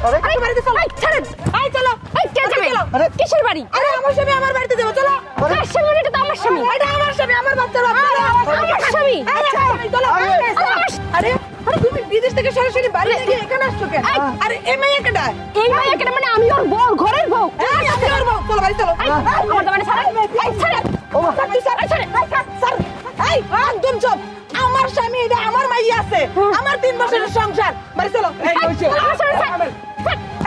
আরে বাড়িতে চলো ছাড়েন আই চলো এই কে যাবে আরে কিসের বাড়ি আরে আমার স্বামী আমার বাড়িতে যাবো চলো আমার স্বামী এটা তো আমার স্বামী এটা আমার স্বামী আমার বাচ্চার বাবা আমার স্বামী চলো আরে আরে তুমি বিদেশ থেকে সরাসরি বাড়ি থেকে এখানে আসছো কেন আরে এই মাইয়া কেডা মানে আমি ওর বউ ঘরের বউ আমি ওর বউ চলো বাড়ি চলো আমার দামানে ছাড়েন এই ছাড়েন ও ছাড়েন স্যার এই একদম চুপ আমার স্বামী এটা আমার মাইয়া আছে আমার 3 বছরের সংসার বাড়ি চলো এই কইছো আমার স্বামী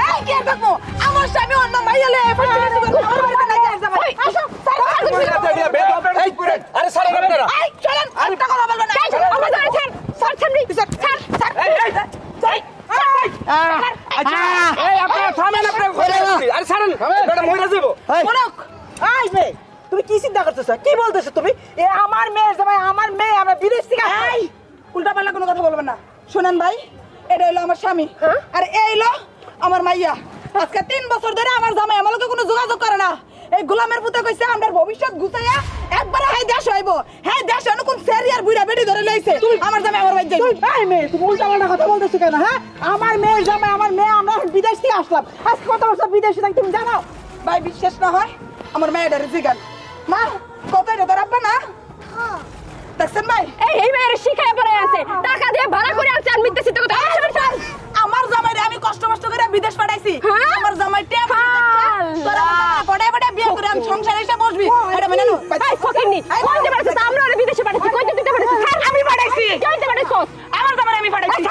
এই কে দেখো আমার স্বামী অন্য মাইয়া লয়ে আমার বাড়িতে না গিয়ে যাবে আসো স্যার এই আরে স্যার আপনারা এই চলেন আরে টাকা বলবেন না আমার ধরে ছাড় স্যার ছাড়বি স্যার এই আচ্ছা এই আপনারা থামেন আপনারা আরে ছাড়েন বেটা মইরা যাবো মনক আই বে তুমি কি চিন্তা করতেছ কি বলতেছ তুমি এ আমার মেয়ে জামাই আমার মেয়ে আমরা বিদেশ থেকে এই উল্টাপাল্টা কোনো কথা বলবেন না শুনেন ভাই এটা হলো আমার স্বামী আর এই হলো আমার মাইয়া আজকে 3 বছর ধরে আমার জামাই আমার লগে কোনো যোগাযোগ করে না এই গোলামের পুতে কইছে আমার ভবিষ্যৎ গুছাইয়া একবারে হাই দেশ হইব হ্যাঁ দেশ অন্য কোন সেরিয়ার বুইড়া বেটি ধরে লইছে আমার জামাই আমার ভাই যাই এই মেয়ে তুমি উল্টাপাল্টা কথা বলতেছ কেন হ্যাঁ আমার মেয়ের জামাই আমার মেয়ে আমরা বিদেশ থেকে আসলাম আজকে কত বছর বিদেশে থাকি তুমি জানো ভাই বিশ্বাস না হয় আমার মেয়েটার জিগান মা কত এটা তোর আব্বা না দেখছেন ভাই এই মেয়ের শিখায় পড়ে আছে টাকা দিয়ে ভাড়া করে আনছে আর মিথ্যা চিন্তা কথা আমার জামাইরে আমি কষ্ট করে বিদেশ পাঠাইছি আমার জামাই টেপ তোরা বড় বড় বিয়ে করে আমি সংসারে এসে বসবি এটা মানে নো ভাই ফকিনি কইতে পারছিস আমরা ওরে বিদেশে পাঠাইছি কইতে দিতে পারছিস স্যার আমি পাঠাইছি কইতে পারছিস আমার জামাইরে আমি পাঠাইছি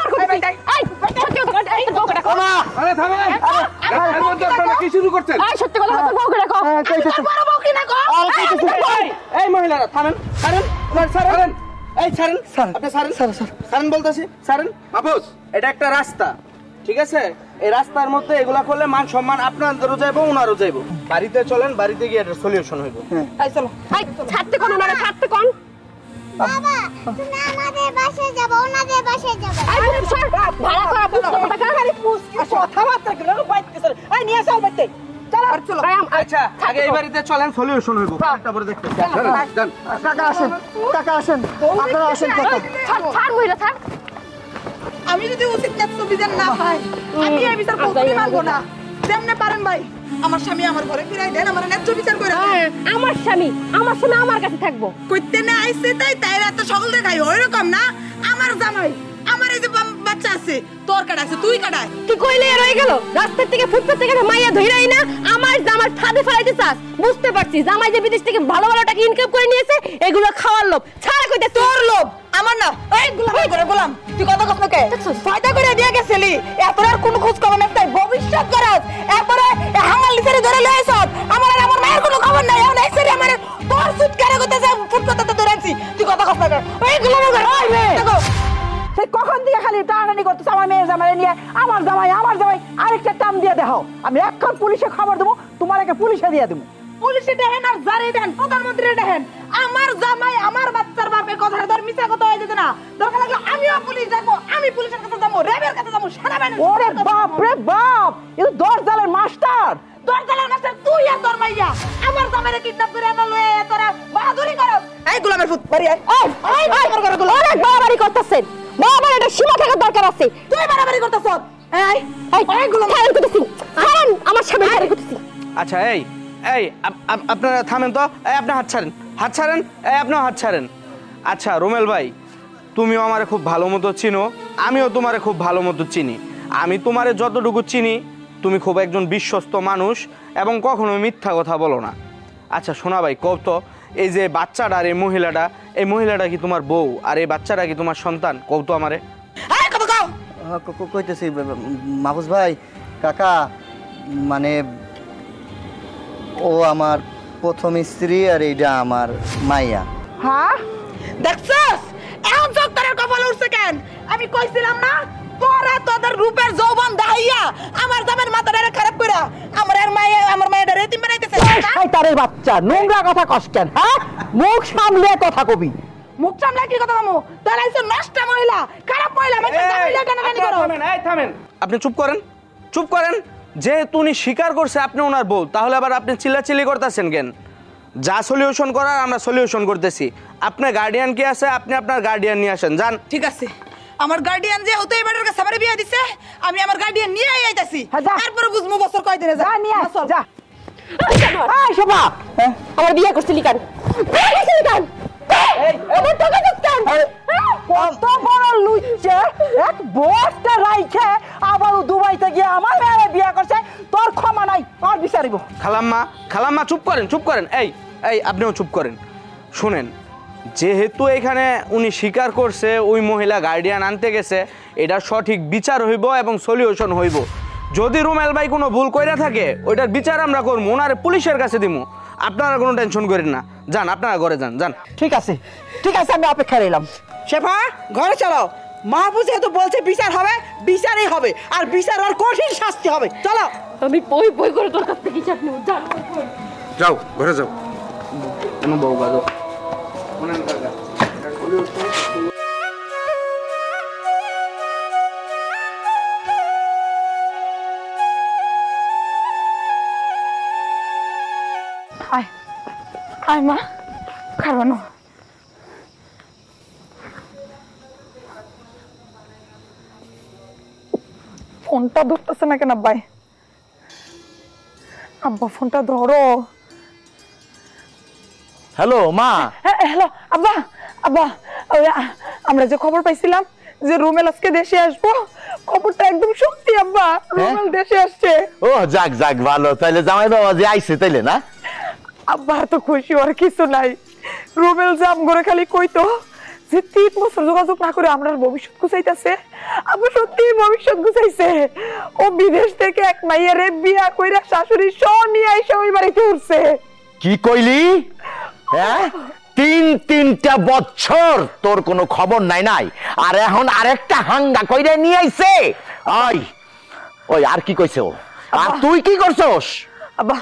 এই সত্যি কথা এই বউকে ডাকো আরে থামেন আপনারা কি শুরু করছেন এই সত্যি কথা তোর বউকে ডাকো বড় বউকে ডাকো এই মহিলারা থামেন ছাড়েন এই ছাড়েন আপনি ছাড়েন বলতাছি ছাড়েন মাহফুজ এটা একটা রাস্তা ঠিক আছে এই রাস্তার মধ্যে এগুলা করলে মান সম্মান আপনাদেরও যাইবো ওনারও যাইবো বাড়িতে চলেন বাড়িতে গিয়ে একটা সলিউশন হইব এই চলো এই ছাড়তে কোন না ছাড়তে কোন বাবা তুমি আমাদের বাসায় যাবো ওনাদের বাসায় যাবো এই স্যার ভাড়া করা পুষ্প টাকা খালি কথা মাত্র কেন বাইতে এই নিয়ে যাও বাইতে চলো আর চলো আচ্ছা আগে এই বাড়িতে চলেন সলিউশন হইব তারপরে দেখতেছি যান কাকা আসেন আপনারা আসেন কাকা ছাড় মহিলা ছাড় আমি যদি উচিত বিধান না পাই আমি এই বিচার করতে পারবো না যেমনে পারেন ভাই আমার স্বামী আমার ঘরে ফিরাই দেন আমার ন্যায্য বিচার করে আমার স্বামী আমার কাছে থাকবো কইতে না আইছে তাই এত সকল দেখাই ওইরকম না আমার জামাই আমার এই যে বাচ্চা আছে তোর কাটা আছে তুই কাটায় তুই কইলে রয়ে গেল রাস্তার থেকে ফুটপাত থেকে মাইয়া ধইরাই না আমার জামার ফাঁদে ফেলাইতে চাস বুঝতে পারছিস জামাই যে বিদেশ থেকে ভালো ভালো টাকা ইনকাম করে নিয়েছে এগুলো খাওয়ার লোভ ছাড়া কইতে তোর লোভ আমার না এই গোলাম করে গোলাম তুই কথা কস না কে ফায়দা করে দিয়ে গেছিলি এতর আর কোনো খোঁজ খবর নাই তাই ভবিষ্যৎ করাস এরপরে হাঙ্গাল লিসেরে ধরে লইছ আমার আর আমার মায়ের কোনো খবর নাই এখন এসে আমার তোর সুটকারে কইতেছে ফুটপাতে ধরেছি তুই কথা কস না কে এই গোলাম করে ওই রে দেখো সেই কখন দিয়ে খালি টানাটানি করতেছ আমার মেয়ের জামাই নিয়ে আমার জামাই আরেকটা টান দিয়ে দেখাও আমি এখন পুলিশে খবর দেবো তোমার একে পুলিশে দিয়ে দেবো পুলিশে দেখেন আর জারি দেন প্রধানমন্ত্রী দেখেন আমার জামাই আমার বাচ্চার বাপের কথা ধর মিছা কথা হয়ে যেতে না দরকার লাগলে আমিও পুলিশ ডাকবো আমি পুলিশের কাছে যাবো রেবের কাছে যাবো সেনাবাহিনী ওরে বাপ রে বাপ এই দরজালের মাস্টার তুই আর তোর মাইয়া আমার জামাইরে কিডন্যাপ করে আনা লয়ে তোরা বাহাদুরি করস এই গোলামের ফুট বাড়ি আয় এই অনেক বাড়াবাড়ি করতেছেন বাবার এটা সীমা থাকার দরকার আছে তুই বাড়াবাড়ি করতেছ এই গোলাম ছাড়েন করতেছি ছাড়েন আমার সামনে ছাড়েন করতেছি আচ্ছা এই আপনারা থামেন তো এই আপনি হাত ছাড়েন এই আপনিও হাত ছাড়েন আচ্ছা রুমেল ভাই তুমিও আমারে খুব ভালো মতো চিনো আমিও তোমারে খুব ভালো মতো চিনি আমি তোমারে যতটুকু চিনি তুমি খুব একজন বিশ্বস্ত মানুষ এবং কখনো মিথ্যা কথা বলো না আচ্ছা শোনা ভাই কও তো এই যে বাচ্চাটা আর এই মহিলাটা কি তোমার বউ আর এই বাচ্চাটা কি তোমার সন্তান কও তো আমারে কইতেছি মাহফুজ ভাই কাকা মানে ও আমার প্রথম স্ত্রী আর এইটা আমার মাইয়া হ্যাঁ দেখছস এখন চোখটার কপাল উঠছে কেন আমি কইছিলাম না তোরা তোদের রূপের যৌবন দাইয়া আমার জামের মাথাটা খারাপ কইরা আমার মায়ের এতিম বানাইতেছে শয়তানের বাচ্চা নোংরা কথা কষ্ট হ্যাঁ মুখ সামলে কথা কবি মুখ সামলে কি কথা মামু তোরা এসে নষ্ট মহিলা খারাপ মহিলা মানে জামিলা টানাটানি করো থামেন আপনি চুপ করেন যেহেতু উনি স্বীকার করছে আপনি ওনার বউ তাহলে আবার আপনি চিল্লাচিল্লি করতেছেন কেন যা সলিউশন করার আমরা সলিউশন করতেছি আপনার গার্ডিয়ান কি আছে আপনি আপনার গার্ডিয়ান নিয়ে আসেন যান ঠিক আছে আমার গার্ডিয়ান যে হতো এবারের কাছে আমারে বিয়ে দিছে আমি আমার গার্ডিয়ান নিয়ে আইতাছি হ্যাঁ, যা। তারপরে বুঝমু বছর কয় দিনে যা নিয়ে আয়, চল। যা এই শোভা আমার বিয়ে করছিলি কেন বিয়ে করছিলি কেন আমার টাকা দিস কেন কত বড় লুচ্চে এক বস্তা রাইখে আবার দুবাইতে গিয়ে আমার মেয়ে বিয়ে করছে তোর ক্ষমা নাই আর বিচারিব খালাম্মা চুপ করেন এই আপনিও চুপ করেন শুনেন যেহেতু এখানে উনি স্বীকার করছে ওই মহিলা গার্ডিয়ান আনতে গেছে এটা সঠিক বিচার হইব এবং সলিউশন হইব যদি রুমেল ভাই কোনো ভুল কইরা থাকে ওইটার বিচার আমরা করবো ওনারে পুলিশের কাছে দিমু আপনারা কোনো টেনশন করেন না যান আপনারা ঘরে যান ঠিক আছে আমি অপেক্ষা রইলাম শেফা ঘরে চলো মাহবুব যেহেতু বলছে বিচার হবে বিচারই হবে আর বিচার আর কঠিন শাস্তি হবে চলো আমি বই বই করে তোর কাছ থেকে হিসাব নেব জান যাও ঘরে যাও কোনো বউ বাজো শুনেন কাকা আয় আয় মা খারানো ফোনটা ধরতেছে না কেন ভাই আব্বা ফোনটা ধরো হ্যালো মা হ্যালো আব্বা আব্বা ওই আমরা যে খবর পাইছিলাম যে রুমেল আজকে দেশে আসবো খবরটা একদম সত্যি আব্বা রুমেল দেশে আসছে ও যাক যাক ভালো তাইলে জামাই বাবা যে আইছে তাইলে না আব্বা তো খুশি আর কিছু নাই রুমেল জাম করে খালি কইতো যে 3 বছর যোগাযোগ না করে আমরা ভবিষ্যৎ গুছাইতেছে আব্বা সত্যি ভবিষ্যৎ গুছাইছে ও বিদেশ থেকে এক মাইয়ারে বিয়া কইরা শাশুড়ি সহ নিয়ে আইসা ওই বাড়িতে উঠছে কি কইলি হ্যাঁ 3 বছর তোর কোনো খবর নাই আর এখন আরেকটা হাঙ্গা কইরা নিয়ে আইছে ওই আর কি কইছে ও আর তুই কি করছস আব্বা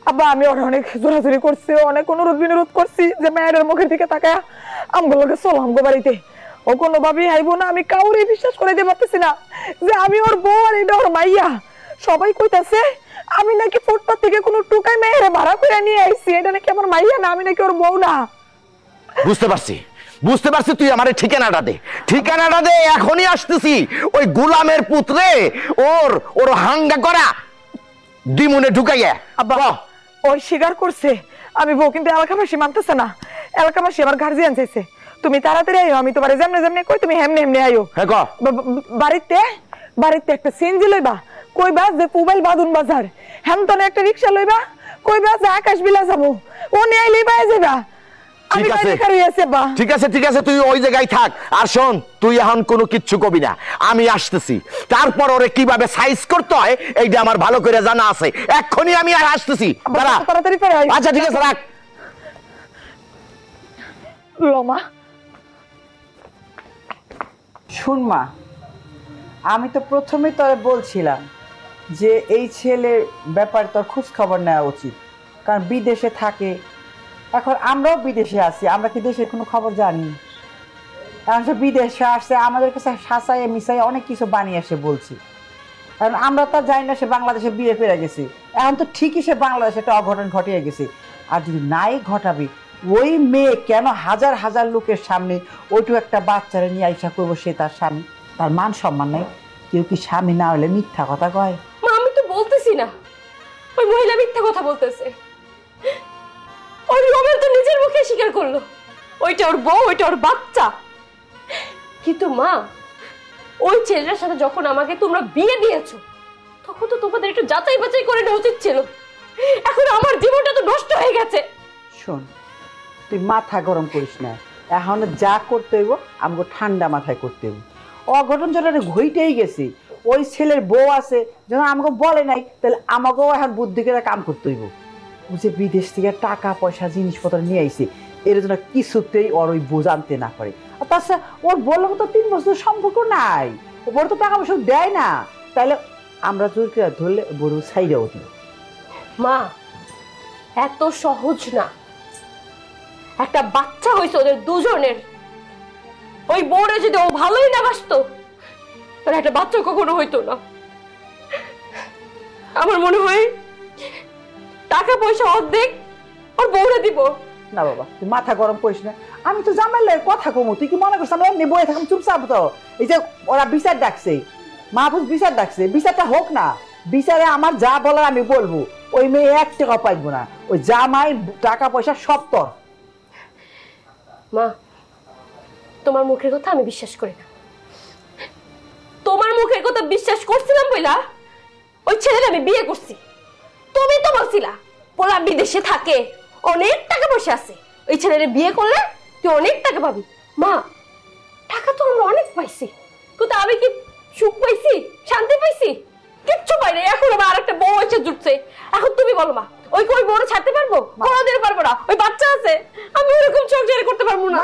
আব্বা আমি ওর অনেক জোরাজুরি করছি অনেক অনুরোধ বিনোরোধ করছি যে মায়ের মুখের দিকে তাকায় আমগুলোকে চলো আমগো বাড়িতে ও কোনোভাবেই আইবো না আমি কাউরে বিশ্বাস করে দিতে পারতেছি না যে আমি ওর বউ আর এটা ওর মাইয়া সবাই কইতাছে আমি নাকি ফুটপাত থেকে কোনো টুকাই মেয়েরে ভাড়া করে নিয়ে আইছি এটা নাকি আমার মাইয়া না আমি নাকি ওর বউ না বুঝতে পারছি তুই আমারে ঠিকানাটা দে এখনই আসতেছি ওই গোলামের পুত্রে ওর হাঙ্গা করা দিমুনে ঢুকাইয়া আব্বা ওই স্বীকার করছে আমি বউ কিন্তু এলাকাবাসী মানতেছে না এলাকাবাসী আমার গার্জিয়ান চাইছে তুমি তাড়াতাড়ি আইও আমি তোমারে যেমনে কই তুমি হেমনে আইও হ্যাঁ ক বাড়িতে একটা সিএনজি লইবা কইবা যে পুবাইল বাদুন বাজার হেমতনে একটা রিকশা লইবা কইবা যে আকাশ বিলা যাবো ও নিয়ে আইলেই বাই যাবা আমি ঠিক আছে তুই ওই জায়গায় থাক আর শোন তুই এখন কোনো কিচ্ছু কবি না আমি আসতেছি তারপর ওরে কিভাবে সাইজ করতে হয় এইটা আমার ভালো করে জানা আছে এক্ষুনি আমি আর আসতেছি তাড়াতাড়ি করে আইও আচ্ছা ঠিক আছে রাখ লমা শুন মা আমি তো প্রথমেই তোরে বলছিলাম যে এই ছেলের ব্যাপারে তোর খোঁজ খবর নেওয়া উচিত কারণ বিদেশে থাকে এখন আমরাও বিদেশে আছি আমরা কি দেশের কোনো খবর জানি এখন সে বিদেশে আসছে আমাদের কাছে শাসাইয়ে মিশাইয়ে অনেক কিছু বানিয়ে এসে বলছি কারণ আমরা তো জানি না সে বাংলাদেশে বিয়ে ফিরে গেছে এখন তো ঠিকই সে বাংলাদেশে একটা অঘটন ঘটিয়ে গেছে আর যদি নাই ঘটাবে ওই মেয়ে কেন হাজার হাজার লোকের সামনে ওইটু একটা বাচ্চারে নিয়ে আইসা করবো সে তার স্বামী তার মান সম্মান নেই কেউ কি স্বামী না হলে মিথ্যা কথা কয় মা আমি তো বলতেছি না ওই মহিলা মিথ্যা কথা বলতেছে ওই রোমেল তো নিজের মুখে স্বীকার করলো ওইটা ওর বউ ওইটা ওর বাচ্চা কিন্তু মা ওই ছেলেটার সাথে যখন আমাকে তোমরা বিয়ে দিয়েছো তখন তো তোমাদের একটু যাচাই বাছাই করে নেওয়া উচিত ছিল এখন আমার জীবনটা তো নষ্ট হয়ে গেছে শোন তুই মাথা গরম করিস না এখন যা করতে হইব আমাকে ঠান্ডা মাথায় করতে হইব অঘটন যেটা ঘইটেই গেছি ওই ছেলের বউ আছে যেন আমাকে বলে নাই তাহলে আমাকেও এখন বুদ্ধি করে কাম করতে হইব ও যে বিদেশ থেকে টাকা পয়সা জিনিসপত্র নিয়ে আইছে এর জন্য কিছুতেই ওর ওই বোঝ আনতে না পারে আর তাছাড়া ওর বললো তো 3 বছর সম্পর্ক নাই ও বড় তো টাকা পয়সা দেয় না তাহলে আমরা জোর করে ধরলে বড় সাইডেও দিই মা এত সহজ না একটা বাচ্চা হয়েছে ওদের দুজনের ওই বউরে যদি ও ভালোই না বাসতো তাহলে একটা বাচ্চা কখনো হইতো না আমার মনে হয় টাকা পয়সা অর্ধেক ওর বউরে দিব না বাবা তুই মাথা গরম করিস না আমি তো জামাইলের কথা কমু, তুই কি মনে করছিস আমি এমনি বয়ে থাকুন চুপচাপ? তো এই যে ওরা বিচার ডাকছে, মাহফুজ বিচার ডাকছে, বিচারটা হোক না। বিচারে আমার যা বলার আমি বলবো। ওই মেয়ে 1 টাকা পাইবো না, ওই জামাই টাকা পয়সা সব তোর। মা, তোমার মুখের কথা আমি বিশ্বাস করি না। তোমার মুখের কথা বিশ্বাস করছিলাম বইলা ওই ছেলেটা আমি বিয়ে করছি। তুমি তো বলছিলা পোলা বিদেশে থাকে, অনেক টাকা পয়সা আছে, ওই ছেলেরে বিয়ে করলে তুই অনেক টাকা পাবি। মা, টাকা তো আমরা অনেক পাইছি, কিন্তু আমি কি সুখ পাইছি, শান্তি পাইছি? কিচ্ছু পাই না। এখন আমার আরেকটা বউ এসে জুটছে। এখন তুমি বলো মা, ওই কই বউটা ছাড়তে পারবো? কোনোদিন পারবো না। ওই বাচ্চা আছে, আমি ওরকম সংসার করতে পারবো না।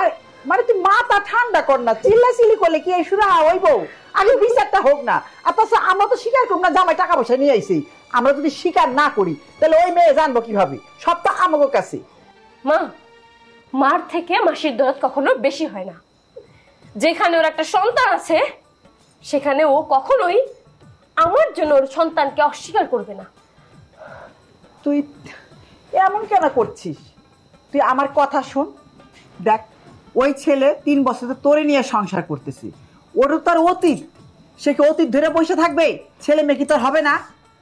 মানে তুই মাথা ঠান্ডা কর না, চিল্লাচিল্লি করলে কি এই শুরু হইব? আগে বিচারটা হোক না। আর তাছাড়া আমরা তো স্বীকার করব না জামাই টাকা পয়সা নিয়ে আইছি। আমরা যদি স্বীকার না করি তাহলে ওই মেয়ে জানবো কিভাবে? সব তো আমাদের কাছে। মা, মার থেকে মাসির দরদ কখনো বেশি হয় না। যেখানে ওর একটা সন্তান আছে সেখানে ও কখনোই আমার জন্য ওর সন্তানকে অস্বীকার করবে না। তুই এমন কেন করছিস? তুই আমার কথা শোন। দেখ, ওই ছেলে 3 বছর তোরে নিয়ে সংসার করতেছি, ওর তার অতীত, সে কি অতীত ধরে বসে থাকবে? ছেলে মেয়ে কি তোর হবে না?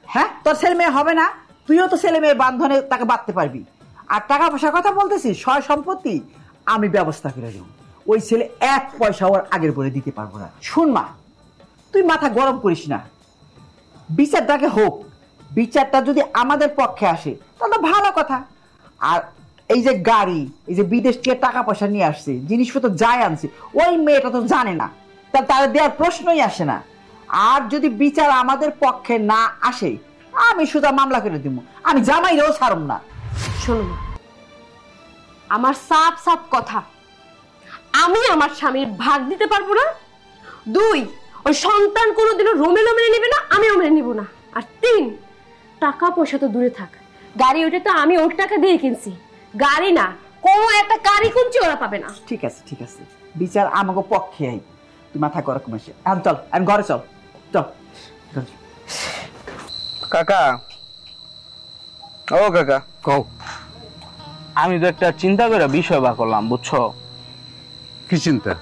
হ্যাঁ, তোর ছেলে মেয়ে হবে না? তুইও তো ছেলে মেয়ে বান্ধনে তাকে বাঁধতে পারবি। আর টাকা পয়সার কথা বলতেছিস, সয় সম্পত্তি আমি ব্যবস্থা করে দেব। ওই ছেলে 1 পয়সা ওর আগের বলে দিতে পারবো না। শুন মা, তুই মাথা গরম করিস না, বিচারটাকে হোক। বিচারটা যদি আমাদের পক্ষে আসে তাহলে ভালো কথা। আর এই যে গাড়ি, এই যে বিদেশ থেকে টাকা পয়সা নিয়ে আসছে, জিনিসপত্র যাই আনছে, ওই মেয়েটা তো জানে না, তার দেওয়ার প্রশ্নই আসে না। আর যদি বিচার আমাদের পক্ষে না আসে, আমি শুধু মামলা করে দিব, আমি জামাইরেও ছাড়ব না। শোনো মা, আমার সাফ সাফ কথা, আমি আমার স্বামীর ভাগ দিতে পারবো না। 2, ওই সন্তান কোনোদিনও রোমেলো মেনে নেবে না, আমিও মেনে নিব না। আর 3, টাকা পয়সা তো দূরে থাক, গাড়ি ওটা তো আমি ওর টাকা দিয়ে কিনছি, গাড়ি না কোনো একটা গাড়ি কিনছি ওরা পাবে না। ঠিক আছে, ঠিক আছে, বিচার আমাকে পক্ষে আই, তুই মাথা গরম করিস না। এখন চল, এখন ঘরে চল, চল। কাকা, ও কাকা, কও। আমি তো একটা চিন্তা করে বিষয় বা করলাম, বুঝছো? কি চিন্তা?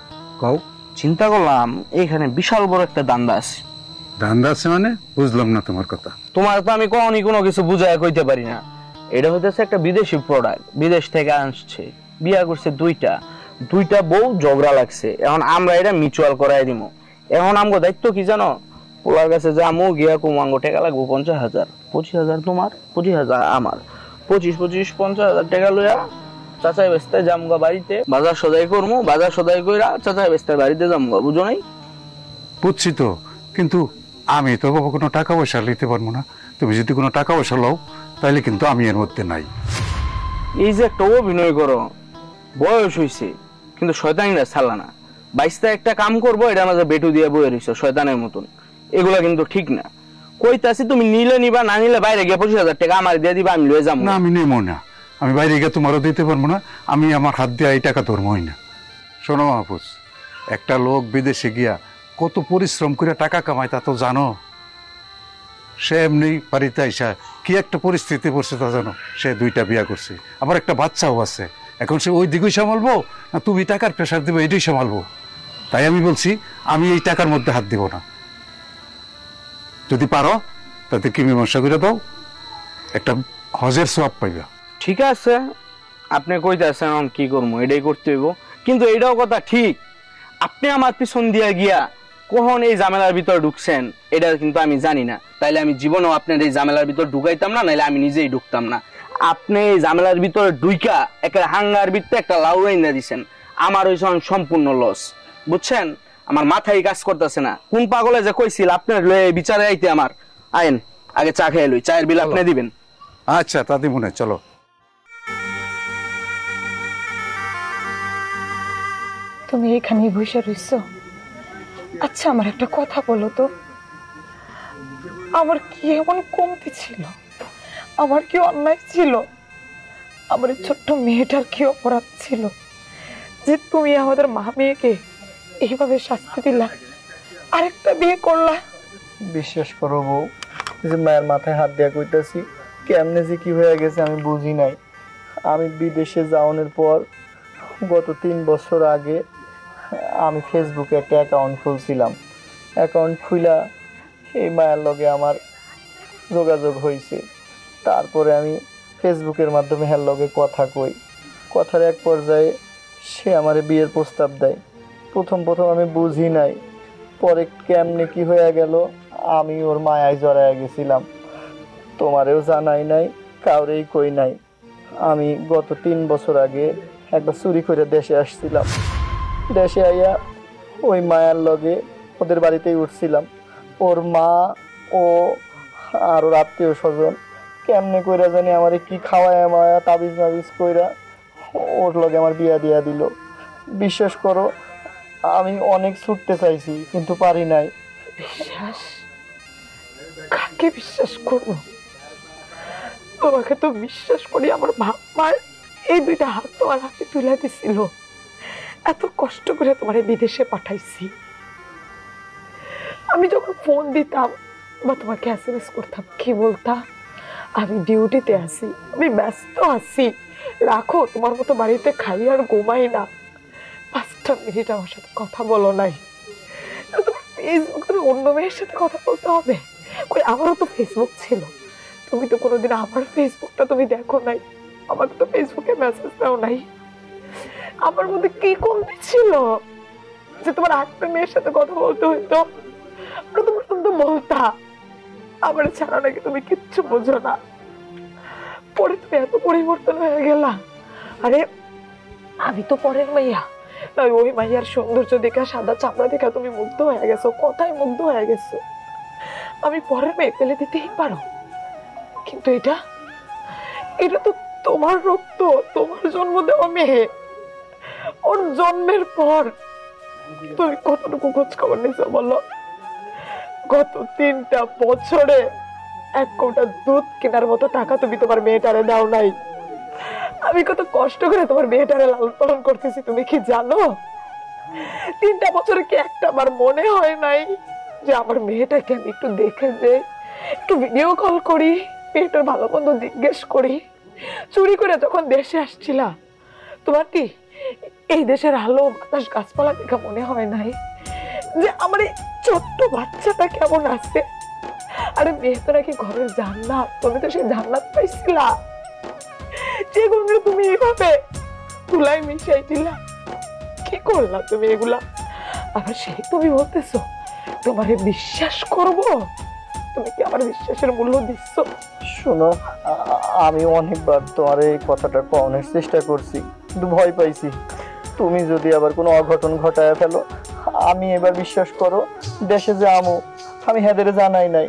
কও। চিন্তা করলাম এখানে বিশাল বড় একটা দান্দা আছে। ধান্দা আছে মানে? বুঝলাম না তোমার কথা। তোমার তো আমি কখনই কোনো কিছু বুঝায় কইতে পারি না। এটা হইতেছে একটা বিদেশি প্রোডাক্ট, বিদেশ থেকে আসছে, বিয়া করছে 2টা বউ, ঝগড়া লাগছে। এখন আমরা এটা মিউচুয়াল করাই দিব। এখন আমগো দায়িত্ব কি জানো? পোলার কাছে যামু, গিয়া কুমাঙ্গো টাকা লাগবো 50,000, 25,000 তোমার, 25,000 আমার, 25, 50,000 টাকা লইয়া চাচাই বেস্তায় জামগা বাড়িতে, বাজার সদাই করবো, বাজার সদাই কইরা চাচাই বেস্তায় বাড়িতে জামগা, বুঝো নাই? বুঝছি তো, কিন্তু আমি তো বাবা কোনো টাকা পয়সা নিতে পারবো না। তুমি যদি কোনো টাকা পয়সা লও তাহলে কিন্তু আমি এর মধ্যে নাই। এই যে একটা অভিনয় করো, বয়স হইছে কিন্তু শয়তানিরা ছাড়লা না। 22টা একটা কাম করবো, এটা মাঝে বেটু দিয়ে বয়ে রইছো শয়তানের মতন। এগুলা কিন্তু ঠিক না। কইতাছি তুমি নিলে নিবা, না নিলে বাইরে গিয়ে 25,000 টাকা আমার দিয়ে দিবা, আমি লয়ে যাবো না, আমি নেবো না। আমি বাইরে গিয়ে তোমারও দিতে পারবো না, আমি আমার হাত দিয়ে এই টাকা ধরবই না। শোনো মাহফুজ, একটা লোক বিদেশে গিয়া কত পরিশ্রম করে টাকা কামায় তা তো জানো। সে এমনি বাড়িতে আইসা কি একটা পরিস্থিতি পড়ছে তা জানো? সে 2টা বিয়া করছে, আবার একটা বাচ্চাও আছে। এখন সে ওই দিকেই সামালবো না তুমি টাকার প্রেশার দেবো এটাই সামালবো? তাই আমি বলছি আমি এই টাকার মধ্যে হাত দিব না। যদি পারো তাতে কি মীমাংসা করে দাও, একটা হজের সওয়াব পাইবা। ঠিক আছে, আপনি কইতাছেন এখন কি করবো, এটাই করতে হইব। কিন্তু এটাও কথা ঠিক, আপনি আমার পিছন দিয়া গিয়া কখন এই ঝামেলার ভিতর ঢুকছেন এটা কিন্তু আমি জানি না। তাইলে আমি জীবনেও আপনার এই ঝামেলার ভিতর ঢুকাইতাম না, নাইলে আমি নিজেই ঢুকতাম না। আপনি এই ঝামেলার ভিতরে ঢুইকা একটা হাঙ্গার ভিতরে একটা লাউরাই না দিচ্ছেন, আমার ওই সম্পূর্ণ লস, বুঝছেন? আমার মাথায় কাজ করতেছে না। কোন পাগলে যে কইছিল আপনার বিচারে আইতে, আমার আইন আগে চা খেয়ে লই, চায়ের বিল আপনি দিবেন। আচ্ছা তাতে মনে চলো। তুমি এখানেই বসে রইছো? আচ্ছা, আমার একটা কথা বলো তো, আমার কি এমন কমতি ছিল? আমার কি অন্যায় ছিল? আমার এই ছোট্ট মেয়েটার কি অপরাধ ছিল যে তুমি আমাদের মা মেয়েকে এইভাবে শাস্তি দিলা, আরেকটা বিয়ে করলা? বিশ্বাস করো বউ, যে মায়ের মাথায় হাত দিয়া কইতাছি, কেমনে যে কি হয়ে গেছে আমি বুঝি নাই। আমি বিদেশে যাওয়ানোর পর গত 3 বছর আগে আমি ফেসবুকে একটা অ্যাকাউন্ট খুলছিলাম। অ্যাকাউন্ট খুইলা এই মায়ের লগে আমার যোগাযোগ হয়েছে। তারপরে আমি ফেসবুকের মাধ্যমে হ্যার লগে কথা কই। কথার এক পর্যায়ে সে আমার বিয়ের প্রস্তাব দেয়। প্রথম আমি বুঝি নাই, পরে কেমনে কি হয়ে গেল আমি ওর মায়ায় জড়ায় গেছিলাম। তোমারেও জানাই নাই, কাউরেই কই নাই। আমি গত 3 বছর আগে একবার চুরি করে দেশে আসছিলাম। দেশে আইয়া ওই মায়ার লগে ওদের বাড়িতেই উঠছিলাম। ওর মা ও আর ওর আত্মীয় স্বজন কেমনে কইরা জানি আমার কি খাওয়ায় মায়া তাবিজ মাবিজ কইরা ওর লগে আমার বিয়া দিয়া দিল। বিশ্বাস করো আমি অনেক ছুটতে চাইছি কিন্তু পারি নাই। বিশ্বাস? কাকে বিশ্বাস করবো? তোমাকে তো বিশ্বাস করি আমার বাবা এই 2টা হাত তোমার হাতে তুলে দিছিল। এত কষ্ট করে তোমার বিদেশে পাঠাইছি। আমি যখন ফোন দিতাম বা তোমাকে SMS করতাম, কি বলতাম? আমি ডিউটিতে আছি, আমি ব্যস্ত আছি, রাখো, তোমার মতো বাড়িতে খাই আর ঘুমাই না। 5টা মিনিট আমার সাথে কথা বলো নাই। তোমার ফেসবুক, তুমি অন্য মেয়ের সাথে কথা বলতে হবে? কই, আমারও তো ফেসবুক ছিল। তুমি তো কোনোদিন আমার ফেসবুকটা তুমি দেখো নাই, আমার তো ফেসবুকে মেসেজ দাও নাই। আমার মধ্যে কি কমতি ছিল যে তোমার একটা মেয়ের সাথে কথা বলতে হইতো? তোমার তো বলতা আমার ছাড়া নাকি তুমি কিচ্ছু বোঝো না। পরে তুমি এত পরিবর্তন হয়ে গেলা। আরে আমি তো পরের মাইয়া, ওই মাইয়ার সৌন্দর্য দেখা, সাদা চামড়া দেখা তুমি মুগ্ধ হয়ে গেছো, কথায় মুগ্ধ হয়ে গেছো। আমি পরের মেয়ে ফেলে দিতেই পারো, কিন্তু এটা তো তোমার রক্ত, তোমার জন্ম দেওয়া মেয়ে। ওর জন্মের পর তুমি কতটুকু খোঁজ খবর নিছো বলো? গত 3টা বছরে 1 কোটা দুধ কেনার মতো টাকা তুমি তোমার মেয়েটারে দাও নাই। আমি কত কষ্ট করে তোমার মেয়েটারে লালন পালন করতেছি তুমি কি জানো? 3টা বছরে কি একটা বার মনে হয় নাই যে আমার মেয়েটাকে আমি একটু দেখে যে একটু ভিডিও কল করি, মেয়েটার ভালো মন্দ জিজ্ঞেস করি? চুরি করে যখন দেশে আসছিলা তোমার কি এই দেশের আলো বাতাস গাছপালা দেখা মনে হয় নাই যে আমার এই ছোট্ট বাচ্চাটা কেমন আছে? আরে মেয়ে তো নাকি ঘরের জান্নাত, তুমি তো সেই জান্নাত পাইছিলা যেগুলো তুমি এইভাবে তুলাই মিশাই দিলা। কি করলা তুমি এগুলা? আবার সেই তুমি বলতেছো তোমারে বিশ্বাস করব? তুমি কি আমার বিশ্বাসের মূল্য দিচ্ছ? শোনো, আমি অনেকবার তোমার এই কথাটা পাওয়ানোর চেষ্টা করছি কিন্তু ভয় পাইছি। তুমি যদি আবার কোনো অঘটন ঘটায় ফেলো, আমি এবার বিশ্বাস করো দেশে যে আমি হেদের জানাই নাই,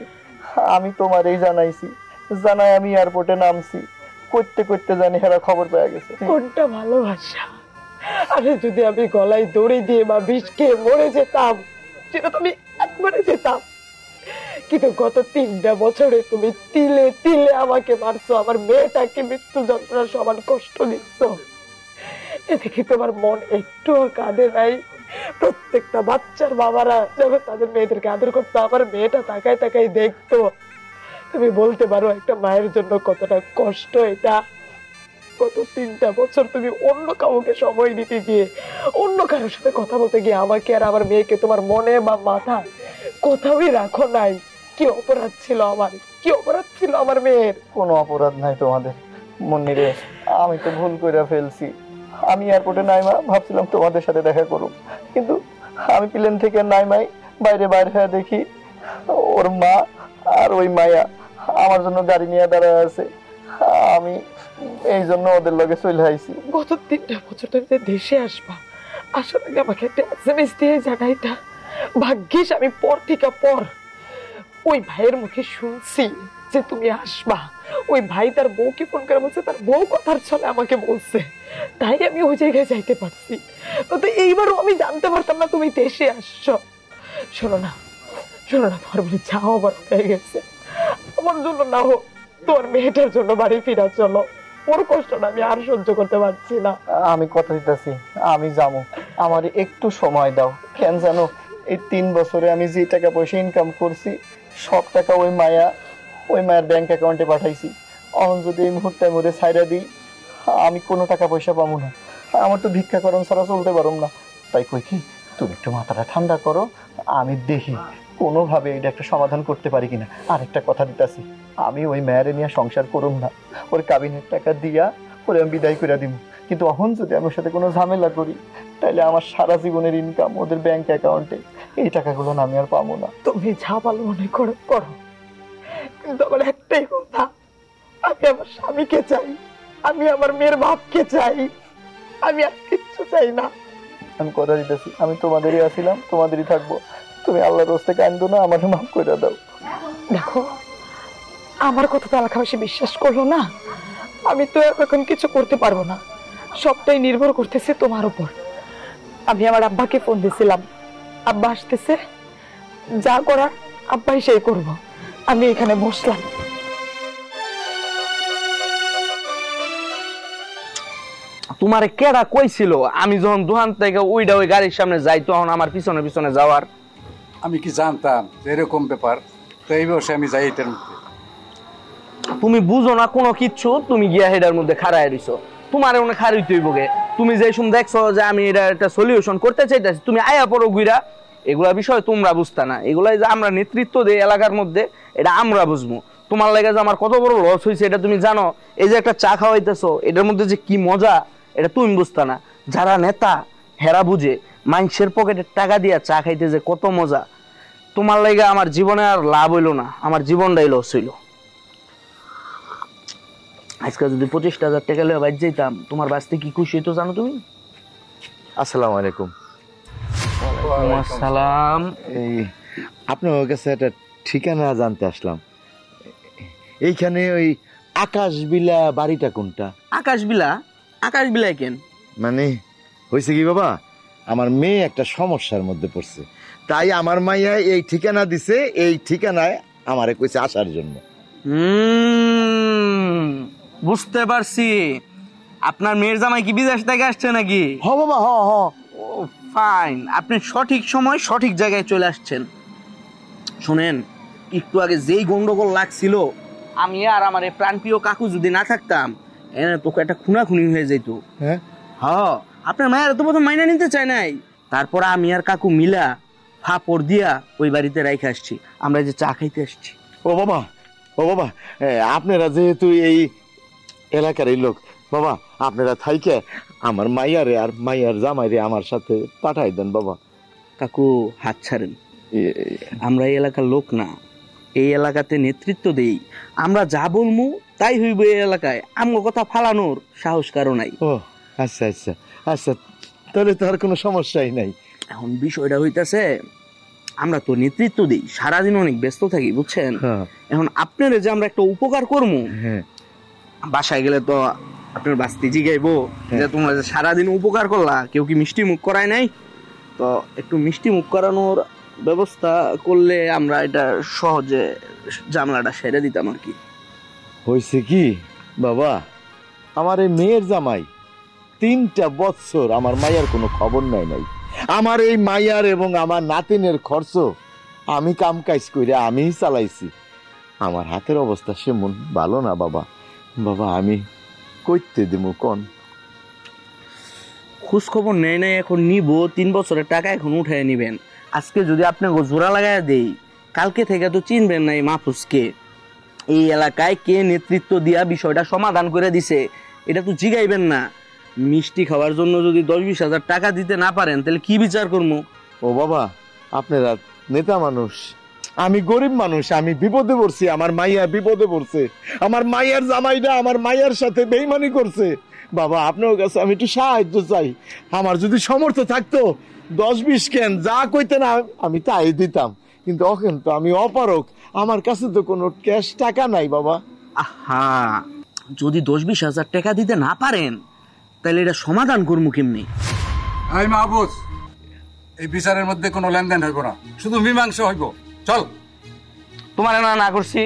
আমি তোমারই জানাইছি। জানাই আমি এয়ারপোর্টে নামছি, করতে করতে জানি হেরা খবর পেয়ে গেছে। কোনটা ভালোবাসা? আরে যদি আমি গলায় দড়ি দিয়ে বা বিষ খেয়ে মরে যেতাম সেটা তো আমি একবারে যেতাম, কিন্তু গত 3টা বছরে তুমি তিলে তিলে আমাকে মারছো, আমার মেয়েটাকে মৃত্যু যন্ত্রণার সমান কষ্ট দিচ্ছ। এতে কি তোমার মন একটুও কাঁদে নাই? প্রত্যেকটা বাচ্চার বাবারা যখন তাদের মেয়েদেরকে আদর করতো, আমার মেয়েটা তাকায় তাকায় দেখতো। তুমি বলতে পারো একটা মায়ের জন্য কতটা কষ্ট এটা? গত 3টা বছর তুমি অন্য কাউকে সময় দিতে গিয়ে, অন্য কারোর সাথে কথা বলতে গিয়ে আমাকে আর আমার মেয়েকে তোমার মনে বা মাথা কোথাওই রাখো নাই। কি অপরাধ ছিল আমার? কি অপরাধ ছিল আমার মেয়ের? কোনো অপরাধ নাই তোমাদের মনিরে, আমি তো ভুল করে ফেলছি। আমি এয়ারপোর্টে নাইমা ভাবছিলাম তোমাদের সাথে দেখা করব, কিন্তু আমি প্লেন থেকে নাইমাই বাইরে হয়ে দেখি ওর মা আর ওই মায়া আমার জন্য গাড়ি নিয়ে দাঁড়ায় আছে। আমি এই জন্য ওদের লগে চলে আইছি। গত 3টা বছর তুমি দেশে আসবা, আসার আগে আমাকে একটা SMS দিয়ে জানাইটা। ভাগ্যিস আমি পর থেকে পর ওই ভাইয়ের মুখে শুনছি যে তুমি আসবা। ওই ভাই তার বউকে ফোন করে বলছে, তার বউ কথার ছলে আমাকে বলছে, তাই আমি ওই জায়গায় যাইতে পারছি। তো এইবারও আমি জানতে পারতাম না তুমি দেশে আসছো। শোনো না, তোমার বলে যাও আবার হয়ে গেছে, আমার জন্য না হোক তোমার মেয়েটার জন্য বাড়ি ফিরা চলো। ওর কষ্টটা আমি আর সহ্য করতে পারছি না। আমি কথা দিতেছি আমি যাবো, আমার একটু সময় দাও। কেন জানো, এই 3 বছরে আমি যে টাকা পয়সা ইনকাম করছি সব টাকা ওই মায়ের ব্যাংক অ্যাকাউন্টে পাঠাইছি। এখন যদি এই মুহূর্তে মরে ছাইরা দিই, আমি কোনো টাকা পয়সা পাবো না। আমার তো ভিক্ষা করণ ছাড়া চলতে পারুম না। তাই কই কি তুমি একটু মাথাটা ঠান্ডা করো, আমি দেখি কোনোভাবে এটা একটা সমাধান করতে পারি কিনা। আরেকটা কথা দিতেছি, আমি ওই মেয়েরে নিয়ে সংসার করুম না, ওর কাবিনের টাকা দিয়া ওরে আমি বিদায় করে দিব। কিন্তু এখন যদি আমি ওর সাথে কোনো ঝামেলা করি তাহলে আমার সারা জীবনের ইনকাম ওদের ব্যাংক অ্যাকাউন্টে, এই টাকাগুলো আমি আর পাবো না। তুমি যা ভালো মনে করো করো, কিন্তু আমার একটাই কথা, আমি আমার স্বামীকে চাই, আমি আমার মেয়ের বাপকে চাই, আমি আর কিচ্ছু চাই না। আমি কথা দিতেছি, আমি তোমাদেরই আছিলাম, তোমাদেরই থাকবো। তুমি আল্লাহর রাস্তায় কান্দো না, আমাকে মাফ করে দাও। দেখো, আমার কথা তো এলাকাবাসী বিশ্বাস করলো না, আমি তো এখন কিছু করতে পারবো না, সবটাই নির্ভর করতেছে তোমার উপর। আমি আমার আব্বাকে ফোন দিয়েছিলাম, আব্বা আসতেছে, যা করার আব্বাই সেই করবো। আমি এখানে বসলাম। তোমারে কেডা কইছিল আমি যখন দোকান থেকে ওই গাড়ির সামনে যাই তখন আমার পিছনে পিছনে যাওয়ার? আমি কি জানতাম যে এরকম ব্যাপার? তো এই বসে আমি যাই এটার মধ্যে। তুমি বুঝো না কোনো কিচ্ছু, তুমি গিয়া হেডার মধ্যে খাড়ায় রইছো। তোমার মনে খাড়ি তৈব গে, তুমি যে শুন দেখছো যে আমি এটা একটা সলিউশন করতে চাইতেছি, তুমি আয়া পড়ো গুইরা। এগুলা বিষয় তোমরা বুঝতা না, এগুলাই যে আমরা নেতৃত্ব দেই এলাকার মধ্যে, এটা আমরা বুঝবো। তোমার লাগে যে আমার কত বড় লস হয়েছে এটা তুমি জানো। এই যে একটা চা খাওয়াইতেছো, এটার মধ্যে যে কি মজা এটা তুমি বুঝতা না। যারা নেতা হেরা বুঝে, মানুষের পকেটে টাকা দিয়া চা খাইতে যে কত মজা। তোমার লাগে আমার জীবনে আর লাভ হইলো না, আমার জীবনটাই লস হইলো। আজকে যদি 25,000 টাকা লিয়ে বাইর যাইতাম, তোমার বাঁচতে কি খুশি হইতো জানো তুমি? আসসালামু আলাইকুম। সালাম। এই আপনার কাছে একটা ঠিকানা জানতে আসলাম। এইখানে ওই আকাশবিলা বাড়িটা কোনটা? আকাশবিলা? আকাশবিলা কেন? মানে হয়েছে কি বাবা, আমার মেয়ে একটা সমস্যার মধ্যে পড়ছে, তাই আমার মাইয়া এই ঠিকানা দিছে, এই ঠিকানায় আমারে কইছে আসার জন্য। বুঝতে পারছি, আপনার মেয়ের জামাই কি বিদেশ থেকে আসছে নাকি? হ বাবা, হ হ। ও ফাইন, আপনি সঠিক সময় সঠিক জায়গায় চলে আসছেন। শুনেন, একটু আগে যেই গন্ডগোল লাগছিল, আমি আর আমার এই প্রাণপ্রিয় কাকু যদি না থাকতাম, এনে তোকে একটা খুনাখুনি হয়ে যেত। হ্যাঁ হ্যাঁ, আপনার মায়ের তো প্রথম মাইনা নিতে চায় নাই, তারপর আমি আর কাকু মিলা ফাপড় দিয়া ওই বাড়িতে রাইখে আসছি, আমরা যে চা খাইতে আসছি। ও বাবা, ও বাবা, আপনারা যেহেতু এই এলাকার এই লোক, বাবা আপনারা থাইকে আমার মাইয়ারে আর মাইয়ার জামাইরে আমার সাথে পাঠাই দেন বাবা। কাকু হাত ছাড়েন, আমরা এই এলাকার লোক না, এই এলাকাতে নেতৃত্ব দেই, আমরা যা বলমু তাই হইব। এই এলাকায় আমগো কথা ফালানোর সাহস কারো নাই। ও আচ্ছা আচ্ছা আচ্ছা, তাহলে তো আর কোনো সমস্যাই নাই। এখন বিষয়টা হইতাছে, আমরা তো নেতৃত্ব দিই, সারাদিন অনেক ব্যস্ত থাকি বুঝছেন। এখন আপনার যে আমরা একটা উপকার করবো, বাসায় গেলে তো আপনার বাস্তি জিগাইবো যে তোমরা যে সারাদিন উপকার করলা, কেউ কি মিষ্টি মুখ করায় নাই? তো একটু মিষ্টি মুখ করানোর ব্যবস্থা করলে আমরা এটা সহজে ঝামেলাটা সেরে দিতাম আর কি। হয়েছে কি বাবা, আমার এই মেয়ের জামাই 3টা বছর আমার মাইয়ার কোনো খবর নাই। আমার এই মাইয়ার এবং আমার নাতিনের খরচ আমি কাম কাজ করে আমিই চালাইছি। আমার হাতের অবস্থা সেমন ভালো না বাবা। বাবা আমি কইতে দেবো কোন? খোঁজ খবর নেই নাই, এখন নিব। 3 বছরের টাকা এখন উঠাই নিবেন। আজকে যদি আপনাকে জোড়া লাগাই দেই, কালকে থেকে তো চিনবেন না এই মাহফুজকে। এই এলাকায় কে নেতৃত্ব দিয়া বিষয়টা সমাধান করে দিছে এটা তো জিগাইবেন না। মিষ্টি খাওয়ার জন্য যদি 10-20 হাজার টাকা দিতে না পারেন তাহলে কি বিচার করবো? ও বাবা, আপনারা নেতা মানুষ, আমি গরিব মানুষ, আমি বিপদে পড়ছি, আমার মাইয়া বিপদে পড়ছে, আমার মাইয়ার জামাইটা আমার মাইয়ার সাথে বেইমানি করছে। বাবা আপনার কাছে আমি একটু সাহায্য চাই। আমার যদি সামর্থ্য থাকতো 10-20 কেন যা কইতে না আমি তাই দিতাম, কিন্তু এখন তো আমি অপারক, আমার কাছে তো কোনো ক্যাশ টাকা নাই বাবা। আহা, যদি 10-20 হাজার টাকা দিতে না পারেন তাহলে এটা সমাধান করবো কেমনি? এই মাহফুজ, এই বিচারের মধ্যে কোনো লেনদেন হইব না, শুধু মীমাংসা হইব। চল। তোমার না করছি,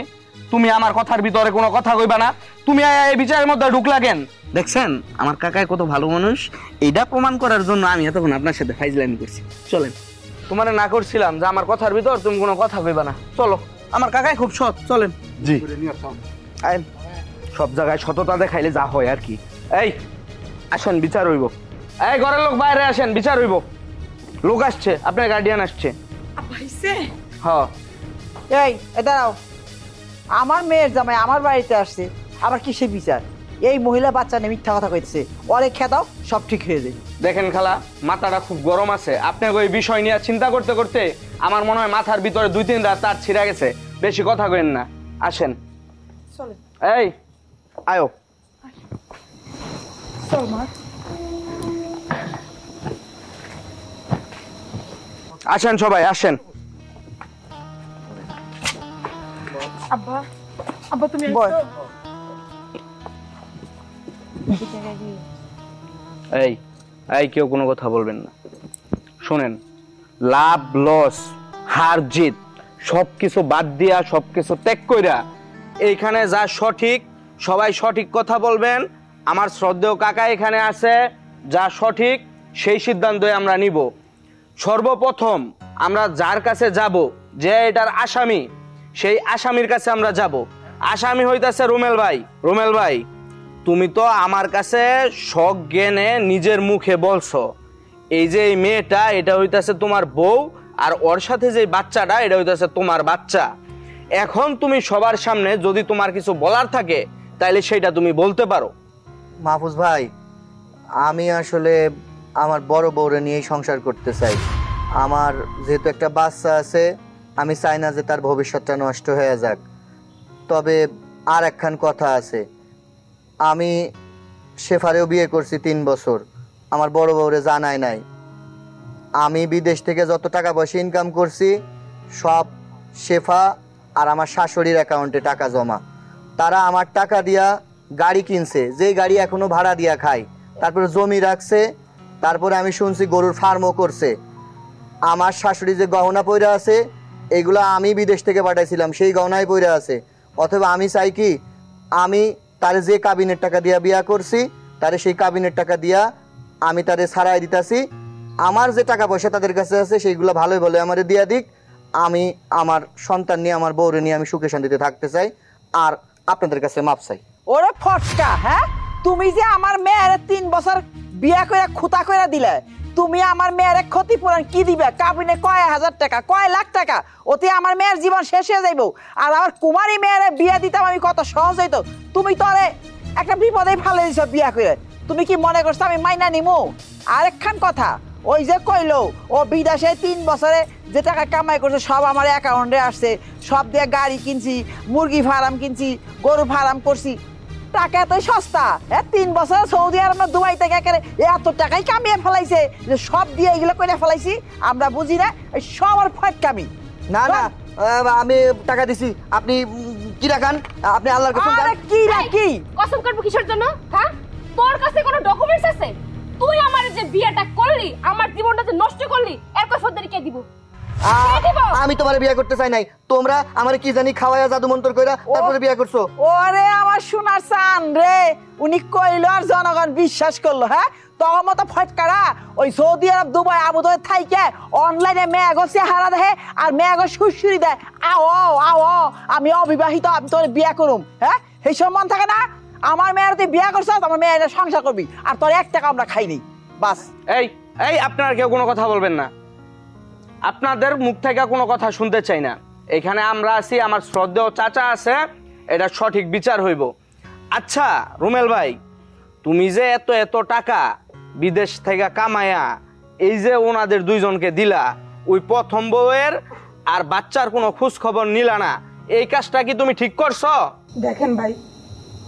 তুমি আমার কথার ভিতরে কোনো কথা কইবা না। তুমি এই বিচারের মধ্যে ঢুকলা কেন? দেখছেন আমার কাকায় কত ভালো মানুষ, এটা প্রমাণ করার জন্য আমি এতক্ষণ আপনার সাথে ফাইজলামি করছি। চলেন, তোমার না করছিলাম যে আমার কথার ভিতর তুমি কোনো কথা কইবা না। চলো, আমার কাকায় খুব সৎ, চলেন। জি সব জায়গায় সততা দেখাইলে যা হয় আর কি। এই আসেন, বিচার হইব। এই ঘরের লোক বাইরে আসেন, বিচার হইব। লোক আসছে, আপনার গার্ডিয়ান আসছে। আব্বা আইছে? হ্যাঁ। এই দাঁড়াও, আমার মেয়ের জামাই আমার বাড়িতে আসছে, আবার কিসের বিচার? এই মহিলা বাচ্চা নিয়ে মিথ্যা কথা কইছে, ওরে খেদাও, সব ঠিক হয়ে যাবে। দেখেন খালা, মাথাটা খুব গরম আছে। আপনাকে ওই বিষয় নিয়ে চিন্তা করতে করতে আমার মনে হয় মাথার ভিতরে 2-3 রাত তার ছিঁড়া গেছে। বেশি কথা কইেন না, আসেন। চলেন। এই আয়ো। চল মা। আসেন সবাই, আসেন। আব্বা, আব্বা তুমি বল। আইছো? এই এই কেউ কোনো কথা বলবেন না। শুনেন, লাভ লস হার জিত সবকিছু বাদ দিয়া, সবকিছু ত্যাগ কইরা এইখানে যা সঠিক, সবাই সঠিক কথা বলবেন। আমার শ্রদ্ধেয় কাকা এখানে আছে, যা সঠিক সেই সিদ্ধান্তই আমরা নিব। সর্বপ্রথম আমরা যার কাছে যাব, যে এটার আসামি, সেই আসামির কাছে আমরা যাব। আসামি হইতাছে রুমেল ভাই। রুমেল ভাই, তুমি তো আমার কাছে শখ জ্ঞানে নিজের মুখে বলছো এই যে এই মেয়েটা এটা হইতাছে তোমার বউ, আর ওর সাথে যে বাচ্চাটা এটা হইতাছে তোমার বাচ্চা। এখন তুমি সবার সামনে যদি তোমার কিছু বলার থাকে তাইলে সেটা তুমি বলতে পারো। মাহফুজ ভাই, আমি আসলে আমার বড় বউরে নিয়েই সংসার করতে চাই। আমার যেহেতু একটা বাচ্চা আছে, আমি চাই না যে তার ভবিষ্যৎটা নষ্ট হয়ে যাক। তবে আর একখান কথা আছে, আমি শেফারেও বিয়ে করছি 3 বছর, আমার বড় বউরে জানাই নাই। আমি বিদেশ থেকে যত টাকা পয়সা ইনকাম করছি সব শেফা আর আমার শাশুড়ির অ্যাকাউন্টে টাকা জমা। তারা আমার টাকা দিয়া গাড়ি কিনছে, যেই গাড়ি এখনো ভাড়া দিয়া খায়। তারপরে জমি রাখছে, তারপরে আমি শুনছি গরুর ফার্মও করছে। আমার শাশুড়ি যে গহনা পইরা আছে এগুলো আমি বিদেশ থেকে পাঠাইছিলাম, সেই গহনায় পইরা আছে। অথবা আমি চাই কি, আমি তারে যে কাবিনের টাকা দিয়া বিয়া করছি তারে সেই কাবিনের টাকা দিয়া আমি তারে ছাড়াই দিতাছি। আমার যে টাকা পয়সা তাদের কাছে আছে সেইগুলো ভালোই ভালো আমারে দিয়া দিক। আমি আমার সন্তান নিয়ে, আমার বউরে নিয়ে আমি সুখে শান্তিতে থাকতে চাই, আর আপনাদের কাছে মাপ চাই। ওরে ফটকা, হ্যাঁ, তুমি যে আমার মেয়ের 3 বছর বিয়া করে খুতা করে দিলে, তুমি আমার মেয়ের ক্ষতিপূরণ কি দিবে? কাবিনে কয় হাজার টাকা, কয় লাখ টাকা, ওতে আমার মেয়ের জীবন শেষ হয়ে যাইব। আর আমার কুমারী মেয়ের বিয়া দিতাম আমি কত সহজ হইতো। তুমি তো একটা বিপদে ফেলে দিছ বিয়া করে। তুমি কি মনে করছো আমি মাইনা নিমু? আরেকখান কথা, ওই যে কইলো ও বিদেশে 3 বছরে যে টাকা কামাই করছে সব আমার অ্যাকাউন্টে আসছে, সব দিয়ে গাড়ি কিনছি, মুরগি ফার্ম কিনছি, গরু ফার্ম করছি। টাকা এতই সস্তা? 3 বছর সৌদি আরব দুবাই থেকে এত টাকাই কামিয়ে ফেলাইছে যে সব দিয়ে এগুলো করে ফেলাইছি। আমরা বুঝি না, সব আর ফটকামি। না না, আমি টাকা দিছি, আপনি কি রাখান? আপনি আল্লাহর কসম আরে কি রাখি? কসম কাটবো কিসের জন্য? হ্যাঁ, তোর কাছে কোনো ডকুমেন্টস আছে? তুই আমার যে বিয়েটা করলি, আমার জীবনটা যে নষ্ট করলি, এর কৈফিয়ত কে দিব? আমি তোমার বিয়ে করতে চাই নাই। তোমরা আমার কি জানি খাওয়ায়া জাদু মন্তর কইরা তারপরে বিয়ে করছো। ওরে আমার সোনার চান রে, উনি কইলো আর জনগণ বিশ্বাস করলো। হ্যাঁ, তখন মতো ফটকারা ওই সৌদি আরব দুবাই আবুধাবি থাইকে অনলাইনে মেয়েগো চেহারা দেখে আর মেয়েগো সুরসুরি দেয়, আও আও আমি অবিবাহিত, আমি তোর বিয়ে করুম। হ্যাঁ, সেই সম্মান থাকে না? আমার মেয়ের তুই বিয়ে করছ, আমার মেয়ের সংসার করবি, আর তোর 1 টাকা আমরা খাইনি। বাস। এই এই আপনারা কেউ কোনো কথা বলবেন না, আপনাদের মুখ থেকে কোনো কথা শুনতে চাই না। এখানে আমরা আছি, আমার শ্রদ্ধেয় চাচা আছে, এটা সঠিক বিচার হইব। আচ্ছা রুমেল ভাই, তুমি যে এত এত টাকা বিদেশ থেকে কামায়া এই যে ওনাদের 2 জনকে দিলা, ওই প্রথম বউয়ের আর বাচ্চার কোনো খোঁজ খবর নিলা না, এই কাজটা কি তুমি ঠিক করছো? দেখেন ভাই,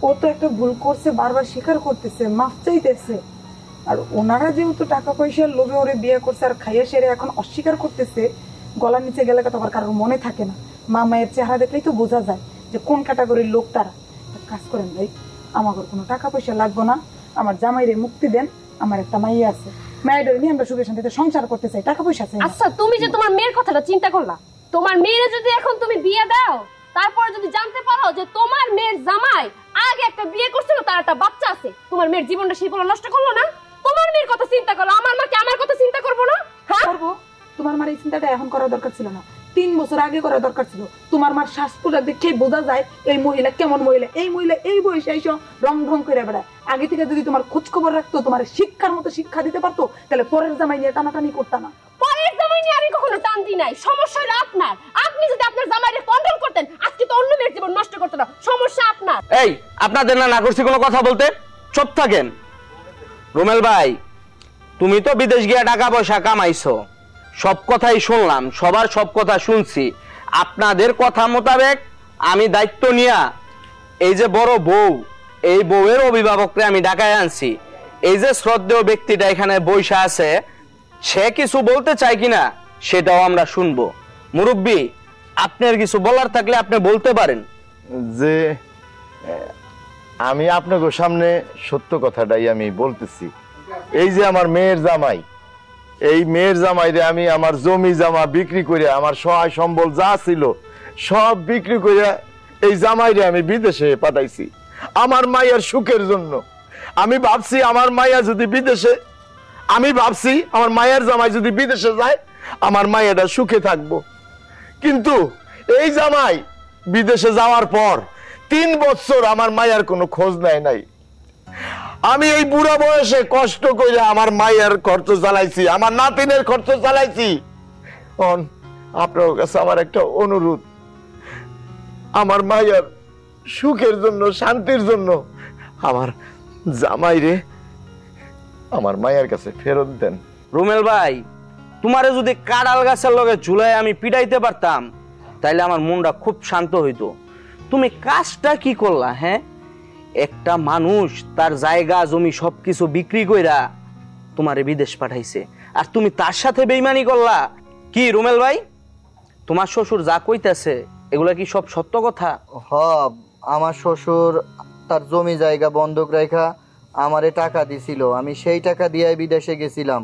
ও তো একটা ভুল করছে, বারবার স্বীকার করতেছে, মাফ চাইতেছে। আর ওনারা যেহেতু টাকা পয়সার লোভে ওরে বিয়ে করছে আর খাইয়ে সেরে এখন অস্বীকার করতেছে, গলার নিচে গেলে তো আবার কারোর মনে থাকে না। মা মায়ের চেহারা দেখলেই তো বোঝা যায় যে কোন ক্যাটাগরির লোক তারা। কাজ করেন ভাই, আমার কোনো টাকা পয়সা লাগবে না, আমার জামাইরে মুক্তি দেন, আমার একটা মাইয়া আছে, মায়ের নিয়ে আমরা সুখে শান্তিতে সংসার করতে চাই, টাকা পয়সা চাই। আচ্ছা, তুমি যে তোমার মেয়ের কথাটা চিন্তা করলা, তোমার মেয়ের যদি এখন তুমি বিয়ে দাও, তারপর যদি জানতে পারো যে তোমার মেয়ের জামাই আগে একটা বিয়ে করছিল, তার একটা বাচ্চা আছে, তোমার মেয়ের জীবনটা সেই বলে নষ্ট করলো না? তোমার মেয়ের কথা চিন্তা করলো, আমার মাকে আমার কথা চিন্তা করবো না? হ্যাঁ, করবো। তোমার মার এই চিন্তাটা এখন করার দরকার ছিল না, 3 বছর আগে করা দরকার ছিল। তোমার মার শ্বাস পোশাক দেখে বোঝা যায় এই মহিলা কেমন মহিলা। এই মহিলা এই বয়সে এসে রং ঢং করে বেড়ায়। আগে থেকে যদি তোমার খোঁজ খবর রাখতো, তোমার শিক্ষার মতো শিক্ষা দিতে পারতো, তাহলে পরের জামাই নিয়ে টানাটানি করতা না। পরের জামাই নিয়ে আমি কখনো টানতি নাই। সমস্যা হলো আপনার। আপনি যদি আপনার জামাইরে কন্ট্রোল করতেন, আজকে তো অন্য মেয়ের জীবন নষ্ট করতে না। সমস্যা আপনার। এই আপনাদের না করছি কোনো কথা বলতে, চুপ থাকেন। রুমেল ভাই, তুমি তো বিদেশ গিয়ে টাকা পয়সা কামাইছো, সব কথাই শুনলাম, সবার সব কথা শুনছি। আপনাদের কথা মোতাবেক আমি দায়িত্ব নিয়া এই যে বড় বউ, এই বউয়ের অভিভাবককে আমি ঢাকায় আনছি। এই যে শ্রদ্ধেয় ব্যক্তিটা এখানে বৈশা আছে, সে কিছু বলতে চায় কিনা সেটাও আমরা শুনবো। মুরব্বী, আপনার কিছু বলার থাকলে আপনি বলতে পারেন। যে আমি আপনাকে সামনে সত্য কথাটাই আমি বলতেছি। এই যে আমার মেয়ের জামাই, এই মেয়ের জামাইরে আমি আমার জমি জামা বিক্রি করে, আমার সহায় সম্বল যা ছিল সব বিক্রি করে এই জামাইরে আমি বিদেশে পাঠাইছি আমার মায়ের সুখের জন্য। আমি ভাবছি আমার মায়া যদি বিদেশে, আমি ভাবছি আমার মায়ের জামাই যদি বিদেশে যায় আমার মায়েরা সুখে থাকবো। কিন্তু এই জামাই বিদেশে যাওয়ার পর 3 বছর আমার মায়ের কোনো খোঁজ নেয় নাই। আমি এই বুড়া বয়সে কষ্ট করে আমার মায়ের খরচ চালাইছি, আমার নাতিনের খরচ চালাইছি। আপনার কাছে আমার একটা অনুরোধ, আমার মায়ের সুখের জন্য, শান্তির জন্য আমার জামাইরে আমার মায়ের কাছে ফেরত দেন। রুমেল ভাই, তোমারে যদি কাঁড়াল গাছের লগে ঝুলাই আমি পিটাইতে পারতাম, তাইলে আমার মনটা খুব শান্ত হইতো। তুমি কাজটা কি করলা? হ্যাঁ, একটা মানুষ তার জায়গা জমি সবকিছু বিক্রি কইরা তোমারে বিদেশ পাঠাইছে, আর তুমি তার সাথে বেইমানি করলা। কি রুমেল ভাই, তোমার শ্বশুর যা কইতাছে এগুলা কি সব সত্য কথা? আমার শ্বশুর তার জমি জায়গা বন্ধক রেখা আমারে টাকা দিছিল, আমি সেই টাকা দিয়ে বিদেশে গেছিলাম।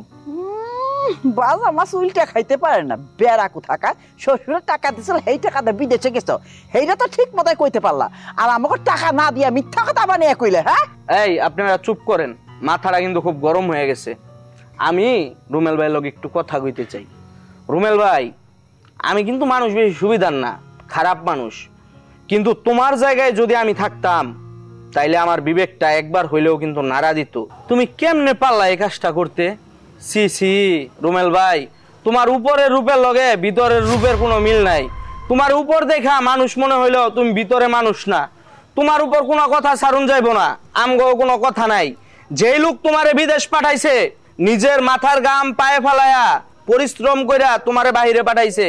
বাজা মাছ উল্টা খাইতে পারে না, বেড়া কোথাকার। শ্বশুরের টাকা দিছিল, সেই টাকা দিয়ে বিদেশে গেছ, সেইটা তো ঠিক মতো কইতে পারলা। আর আমাকে টাকা না দিয়া মিথ্যা কথা বানিয়ে কইলে। হ্যাঁ, এই আপনারা চুপ করেন, মাথাটা কিন্তু খুব গরম হয়ে গেছে। আমি রুমেল ভাইয়ের লগে একটু কথা কইতে চাই। রুমেল ভাই, আমি কিন্তু মানুষ বেশি সুবিধার না, খারাপ মানুষ। কিন্তু তোমার জায়গায় যদি আমি থাকতাম, তাইলে আমার বিবেকটা একবার হইলেও কিন্তু নাড়া দিত। তুমি কেমনে পারলা এই কাজটা করতে? সি সি রুমেল ভাই, তোমার উপরের রূপের লগে ভিতরের রূপের কোনো মিল নাই। তোমার উপর দেখা মানুষ মনে হইলো, তুমি ভিতরে মানুষ না। তোমার উপর কোনো কথা ছাড়ুন যাইবো না, আমগো কোনো কথা নাই। যেই লোক তোমারে বিদেশ পাঠাইছে, নিজের মাথার গাম পায়ে ফালায়া পরিশ্রম কইরা তোমারে বাহিরে পাঠাইছে,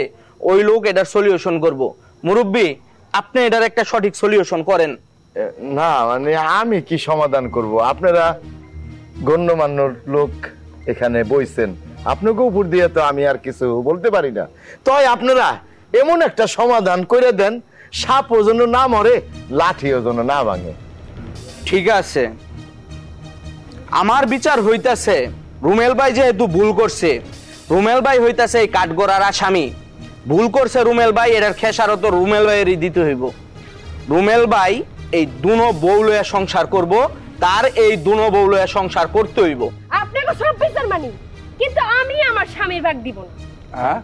ওই লোক এটার সলিউশন করব। মুরব্বী, আপনি এটার একটা সঠিক সলিউশন করেন। না মানে আমি কি সমাধান করব? আপনারা গণ্যমান্য লোক এখানে বইছেন, আপনাকে উপর দিয়ে তো আমি আর কিছু বলতে পারি না। তাই আপনারা এমন একটা সমাধান করে দেন, সাপও যেন না মরে, লাঠিও যেন না ভাঙে। ঠিক আছে, আমার বিচার হইতাছে রুমেল ভাই যেহেতু ভুল করছে, রুমেল ভাই হইতাছে এই কাঠগড়ার আসামি। ভুল করছে রুমেল ভাই, এটার খেসারত রুমেল ভাইয়েরই দিতে হইব। রুমেল ভাই এই দুনো বউ লইয়া সংসার করব, তার এই দুনো বউ লইয়া সংসার করতে হইব। আপনাকে সব বিচার মানি, কিন্তু আমি আমার স্বামীর ভাগ দিব না। হ্যাঁ